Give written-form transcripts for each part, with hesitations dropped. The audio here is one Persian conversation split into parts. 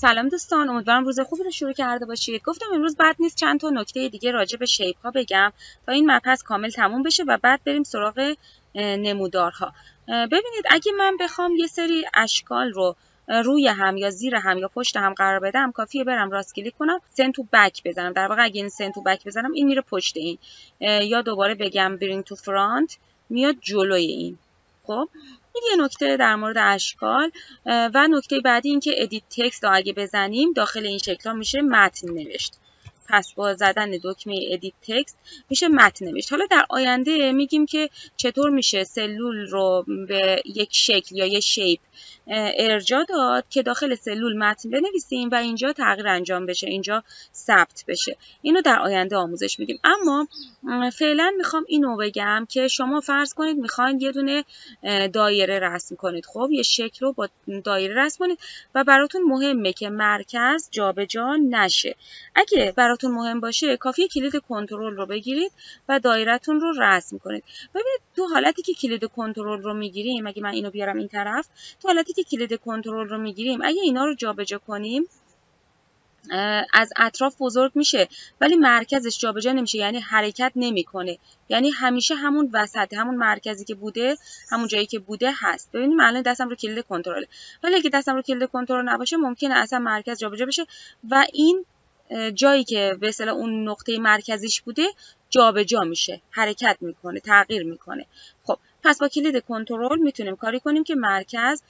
سلام دوستان، امیدوارم روز خوبی رو شروع کرده باشید. گفتم امروز بد نیست چند تا نکته دیگه راجع به شیپ ها بگم تا این مبحث کامل تموم بشه و بعد بریم سراغ نمودارها. ببینید اگه من بخوام یه سری اشکال رو روی هم یا زیر هم یا پشت هم قرار بدم، کافیه برم راست کلیک کنم سند تو بک بزنم. در واقع اگه این سند تو بک بزنم این میره پشت این، یا دوباره بگم برینگ تو فرانت میاد جلوی این. خب این یه نکته در مورد اشکال. و نکته بعدی این که ادیت تکست رو اگه بزنیم داخل این شکل ها میشه متن نوشت. پس با زدن دکمه ادیت تکست میشه متن نوشت. حالا در آینده میگیم که چطور میشه سلول رو به یک شکل یا یک شیپ ارجاع داد که داخل سلول متن بنویسیم و اینجا تغییر انجام بشه، اینجا ثبت بشه. اینو در آینده آموزش میدیم. اما فعلا میخوام اینو بگم که شما فرض کنید میخواین یه دونه دایره رسم کنید. خب یه شکل رو با دایره رسم کنید و براتون مهمه که مرکز جابجا نشه. اگه براتون مهم باشه کافیه کلید کنترل رو بگیرید و دایره‌تون رو رسم کنید. ببینید تو حالتی که کلید کنترل رو میگیریم، اگه من اینو بیارم این طرف، تو حالتی که کلید کنترل رو میگیریم اگه اینا رو جابجا کنیم از اطراف بزرگ میشه ولی مرکزش جابجا نمیشه، یعنی حرکت نمیکنه، یعنی همیشه همون وسط، همون مرکزی که بوده، همون جایی که بوده هست. ببینید من الان دستم رو کلید کنترله، ولی اگه دستم رو کلید کنترل نباشه ممکنه اصلا مرکز جابجا بشه و این جایی که به اصطلاح اون نقطه مرکزیش بوده جابجا میشه، حرکت میکنه، تغییر میکنه. خب پس با کلید کنترل میتونیم کاری کنیم که مرکز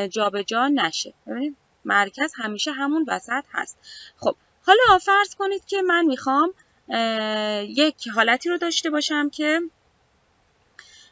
جابجا نشه. ببینید مرکز همیشه همون وسط هست. خب حالا فرض کنید که من میخوام یک حالتی رو داشته باشم که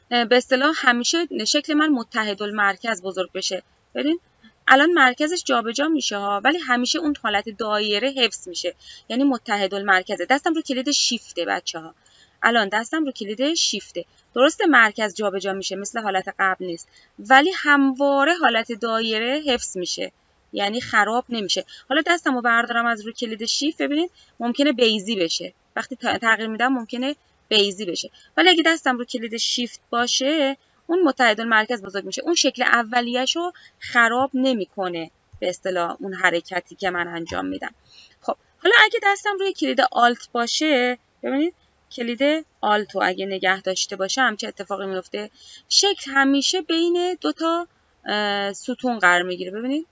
به اصطلاح همیشه شکل من متحدالمرکز بزرگ بشه. ببین الان مرکزش جابجا میشه ها، ولی همیشه اون حالت دایره حفظ میشه، یعنی متحدالمرکزه. دستم رو کلید شیفته بچه‌ها، الان دستم رو کلید شیفته. درسته مرکز جابجا میشه مثل حالت قبل نیست، ولی همواره حالت دایره حفظ میشه، یعنی خراب نمیشه. حالا دستمو بردارم از روی کلید شیفت، ببینید ممکنه بیضی بشه، وقتی تغییر میدم ممکنه بیضی بشه، ولی اگه دستم رو کلید شیفت باشه اون متحدالمرکز بزرگ میشه، اون شکل اولیه‌شو خراب نمیکنه به اصطلاح اون حرکتی که من انجام میدم. خب حالا اگه دستم روی کلید آلت باشه، ببینید کلید آلت رو اگه نگه داشته باشم چه اتفاقی میفته؟ شکل همیشه بین دو تا ستون قرار میگیره. ببینید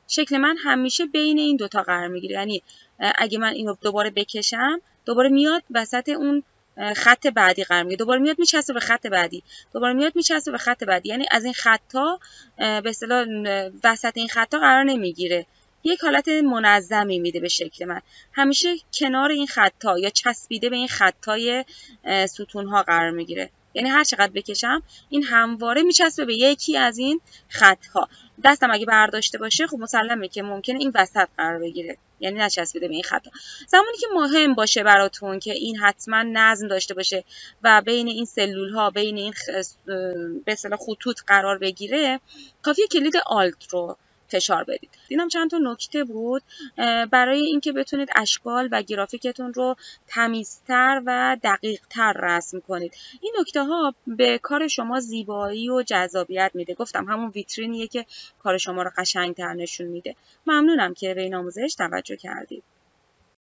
شکل من همیشه بین این دوتا قرار میگیره، یعنی اگه من اینو دوباره بکشم دوباره میاد وسط اون خط بعدی قرار میگیره، دوباره میاد میچسبه به خط بعدی، دوباره میاد میچسبه به خط بعدی، یعنی از این خطا به اصطلاح وسط این خطا قرار نمیگیره، یک حالت منظمی میده به شکل من. همیشه کنار این خطا یا چسبیده به این خطای ستون ها قرار میگیره، یعنی هر چقدر بکشم این همواره میچسبه به یکی از این خط ها. دستم اگه برداشته باشه خب مسلمه که ممکنه این وسط قرار بگیره، یعنی نچسبیده به این خط. زمانی که مهم باشه براتون که این حتما نظم داشته باشه و بین این سلول ها، بین این به اصطلاح خطوط قرار بگیره، کافیه کلید آلت رو فشار بدید. اینم چند تا نکته بود برای اینکه بتونید اشکال و گرافیکتون رو تمیزتر و دقیقتر رسم کنید. این نکته ها به کار شما زیبایی و جذابیت میده. گفتم همون ویترینیه که کار شما رو قشنگتر نشون میده. ممنونم که به این آموزش توجه کردید.